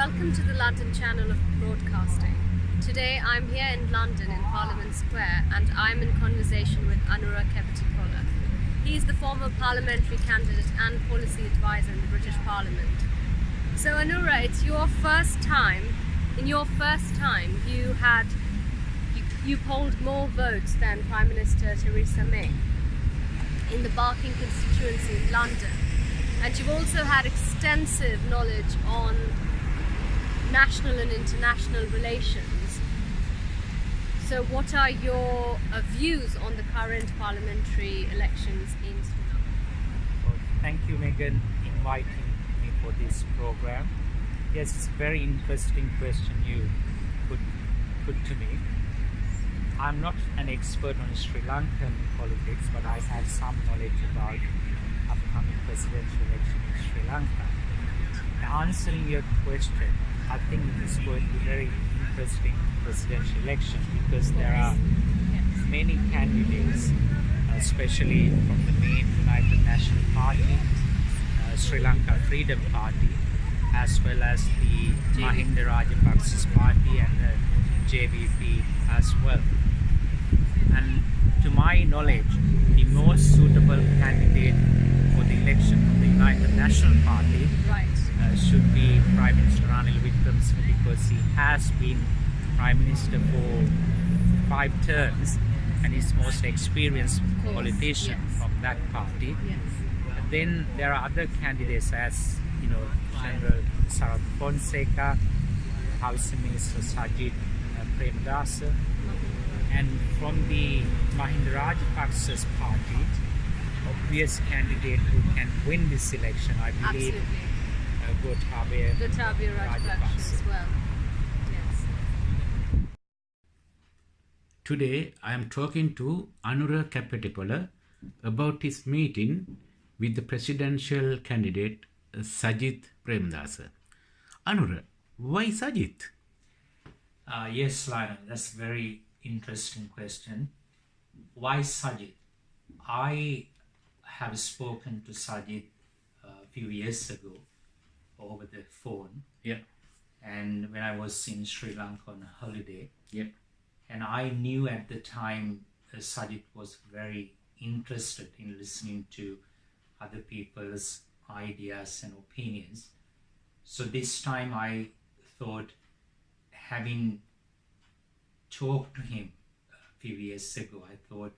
Welcome to the London channel of broadcasting. Today I'm here in London in Parliament Square and I'm in conversation with Anura Keppetipola. He is the former parliamentary candidate and policy advisor in the British Parliament. So Anura, it's your first time. In your first time you polled more votes than Prime Minister Theresa May in the Barking constituency in London. And you've also had extensive knowledge on national and international relations. So what are your views on the current parliamentary elections in Sri Lanka? Well, thank you, Megan, inviting me for this program. Yes, it's a very interesting question you put to me. I'm not an expert on Sri Lankan politics, but I have some knowledge about upcoming presidential election in Sri Lanka. Now, answering your question, I think it is going to be a very interesting presidential election because there are many candidates, especially from the main United National Party, Sri Lanka Freedom Party, as well as the Mahinda Rajapaksa's party and the JVP as well. And to my knowledge, the most suitable candidate for the election of the United National Party should be Prime Minister Ranil Wickremesinghe, because he has been Prime Minister for 5 terms and is most experienced politician from that party. And then there are other candidates as General Sajith Premadasa, Housing Minister Sajith Premadasa, and from the Mahinda Rajapaksa's party, obvious candidate who can win this election, I believe, Gotabaya Rajapaksa as well. Yes. Today I am talking to Anura Keppetipola about his meeting with the presidential candidate Sajith Premadasa. Anura, why Sajith? Yes, Lionel, that's a very interesting question. Why Sajith? I have spoken to Sajith a few years ago over the phone. Yeah. And when I was in Sri Lanka on a holiday. Yeah. And I knew at the time Sajith was very interested in listening to other people's ideas and opinions. So this time I thought, having talked to him a few years ago, I thought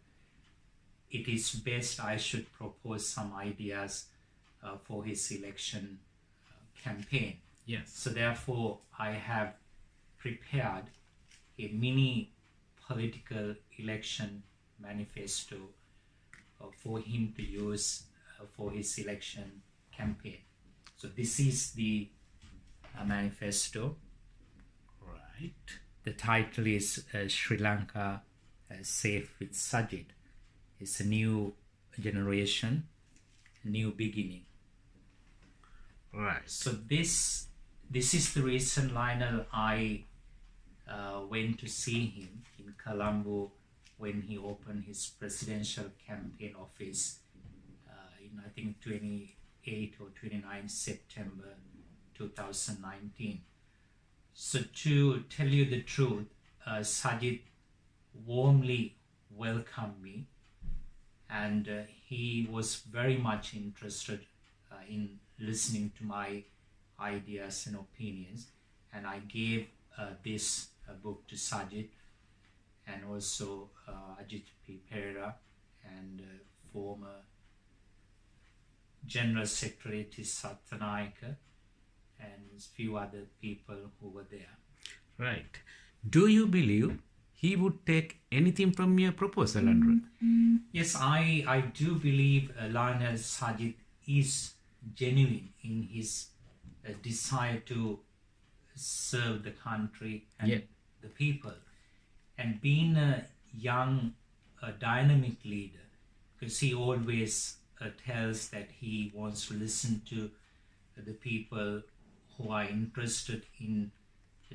it is best I should propose some ideas for his election campaign. Yes. So therefore I have prepared a mini political election manifesto for him to use for his election campaign. So this is the manifesto. Right. The title is Sri Lanka Safe with Sajith. It's a new generation, new beginning. Right. So this is the reason, Lionel, I went to see him in Colombo when he opened his presidential campaign office in I think 28 or 29 September 2019. So to tell you the truth, Sajith warmly welcomed me, and he was very much interested in listening to my ideas and opinions, and I gave this book to Sajith and also Ajit P. Pereira and former General Secretary Satyanayaka and a few other people who were there. Right. Do you believe he would take anything from your proposal, Anura? Yes, I do believe Lionel Sajith is genuine in his desire to serve the country and the people. And being a young, dynamic leader, because he always tells that he wants to listen to the people who are interested in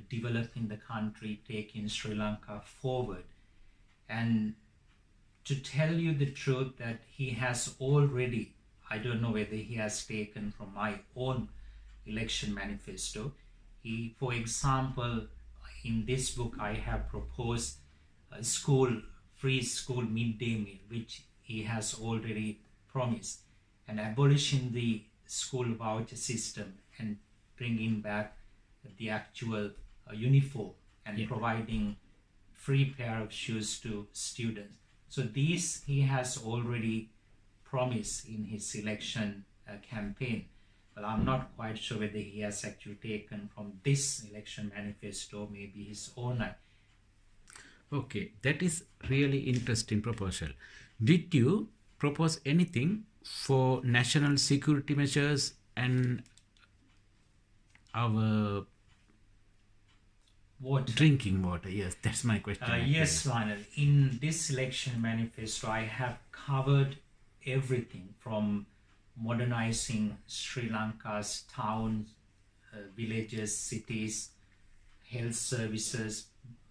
developing the country, taking Sri Lanka forward. And to tell you the truth, that he has already, I don't know whether he has taken from my own election manifesto, For example, in this book, I have proposed a free school midday meal, which he has already promised, and abolishing the school voucher system and bringing back the actual uniform and providing free pair of shoes to students. So these he has already promised in his election campaign. But I'm not quite sure whether he has actually taken from this election manifesto maybe his own. Okay, that is really interesting proposal. Did you propose anything for national security measures and our water? Drinking water? Yes, that's my question. Yes, Lionel. In this election manifesto, I have covered everything from modernizing Sri Lanka's towns, villages, cities, health services,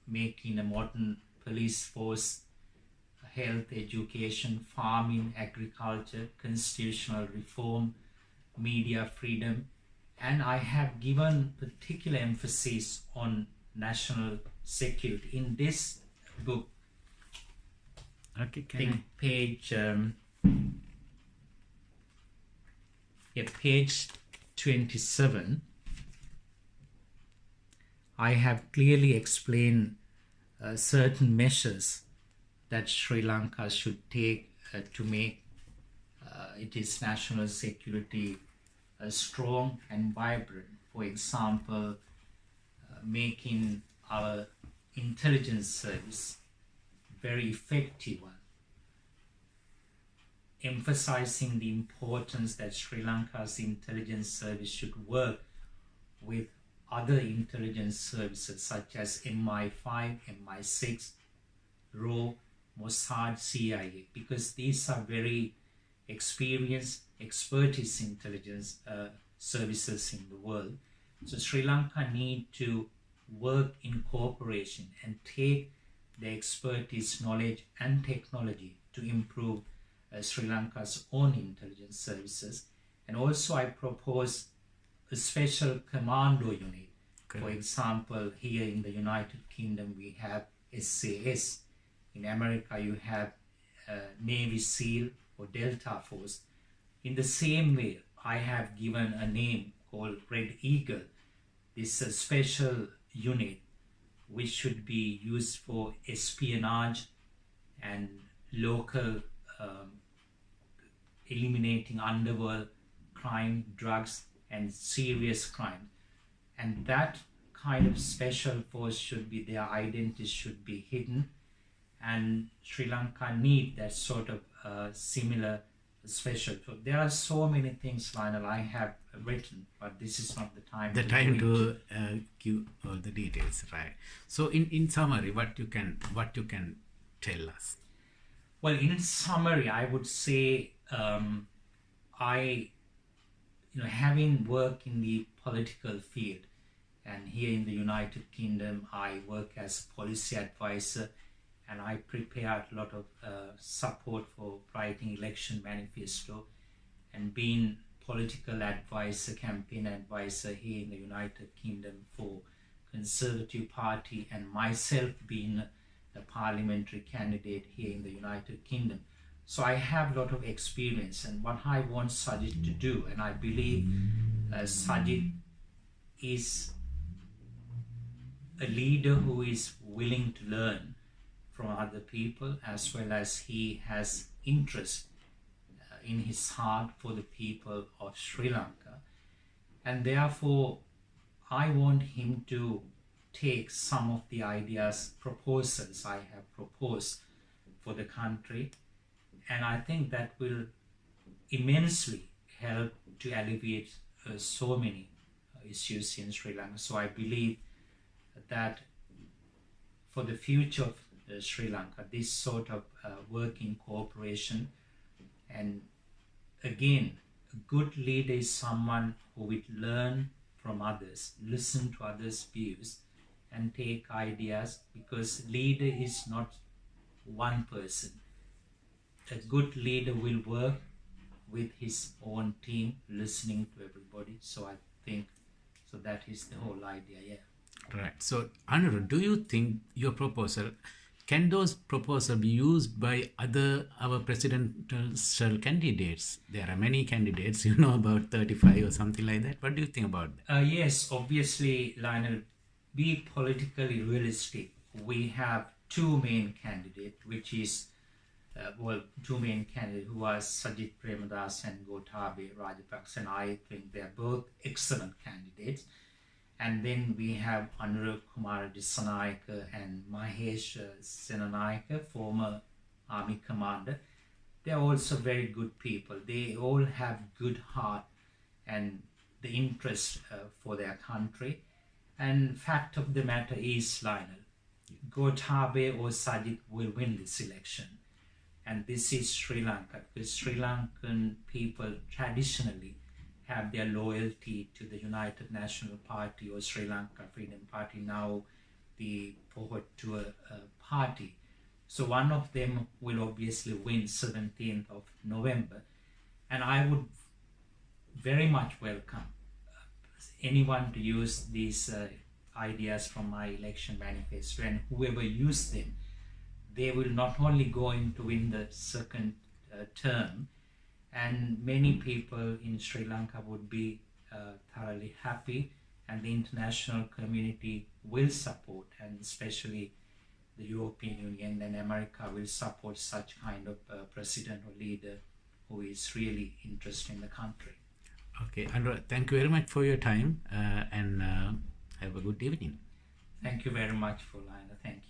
making a modern police force, health, education, farming, agriculture, constitutional reform, media freedom, and I have given particular emphasis on national security. In this book, Okay, page 27, I have clearly explained certain measures that Sri Lanka should take to make its national security strong and vibrant. For example, making our intelligence service very effective one, emphasizing the importance that Sri Lanka's intelligence service should work with other intelligence services such as MI5, MI6, RAW, Mossad, CIA, because these are very experienced, expertise intelligence services in the world. So Sri Lanka need to work in cooperation and take the expertise, knowledge and technology to improve Sri Lanka's own intelligence services. And also I propose a special commando unit. Okay. For example, here in the United Kingdom we have SAS. In America you have Navy SEAL or Delta Force. In the same way, I have given a name called Red Eagle. This is a special unit which should be used for espionage and local eliminating underworld crime, drugs and serious crime. And that kind of special force should be, their identities should be hidden, and Sri Lanka need that sort of similar special. So there are so many things, Lionel, I have written, but this is not the time. The time to give all the details, right? So, in summary, what you can tell us? Well, in summary, I would say having worked in the political field, and here in the United Kingdom, I work as a policy advisor, and I prepared a lot of support for writing election manifesto, and being political advisor, campaign advisor here in the United Kingdom for Conservative Party, and myself being a parliamentary candidate here in the United Kingdom. So I have a lot of experience, and what I want Sajith to do, and I believe Sajith is a leader who is willing to learn from other people, as well as he has interest in his heart for the people of Sri Lanka. And therefore, I want him to take some of the ideas, proposals I have proposed for the country, and I think that will immensely help to alleviate so many issues in Sri Lanka. So I believe that for the future of Sri Lanka, this sort of working cooperation, and again, a good leader is someone who will learn from others, listen to others' views and take ideas, because leader is not one person. A good leader will work with his own team, listening to everybody. So I think So that is the whole idea, yeah. Right. So, Anura, do you think your proposal, can those proposals be used by our presidential candidates? There are many candidates, about 35 or something like that. What do you think about that? Yes, obviously, Lionel, be politically realistic. We have two main candidates, which is, two main candidates who are Sajith Premadasa and Gotabaya Rajapaksa, and I think they're both excellent candidates. And then we have Anura Dissanayake and Mahesh Senanayake, former army commander. They're also very good people. They all have good heart and the interest for their country. And fact of the matter is, Lionel, Gotabaya or Sajith will win this election. And this is Sri Lanka, because Sri Lankan people traditionally have their loyalty to the United National Party or Sri Lanka Freedom Party, now the Pohotua party. So one of them will obviously win 17th of November. And I would very much welcome anyone to use these ideas from my election manifesto, and whoever use them, they will not only going to win the second term, and many people in Sri Lanka would be thoroughly happy, and the international community will support, and especially the European Union and America will support such kind of president or leader who is really interested in the country. Okay, Anura, thank you very much for your time and have a good evening. Thank you very much for Lina. Thank you.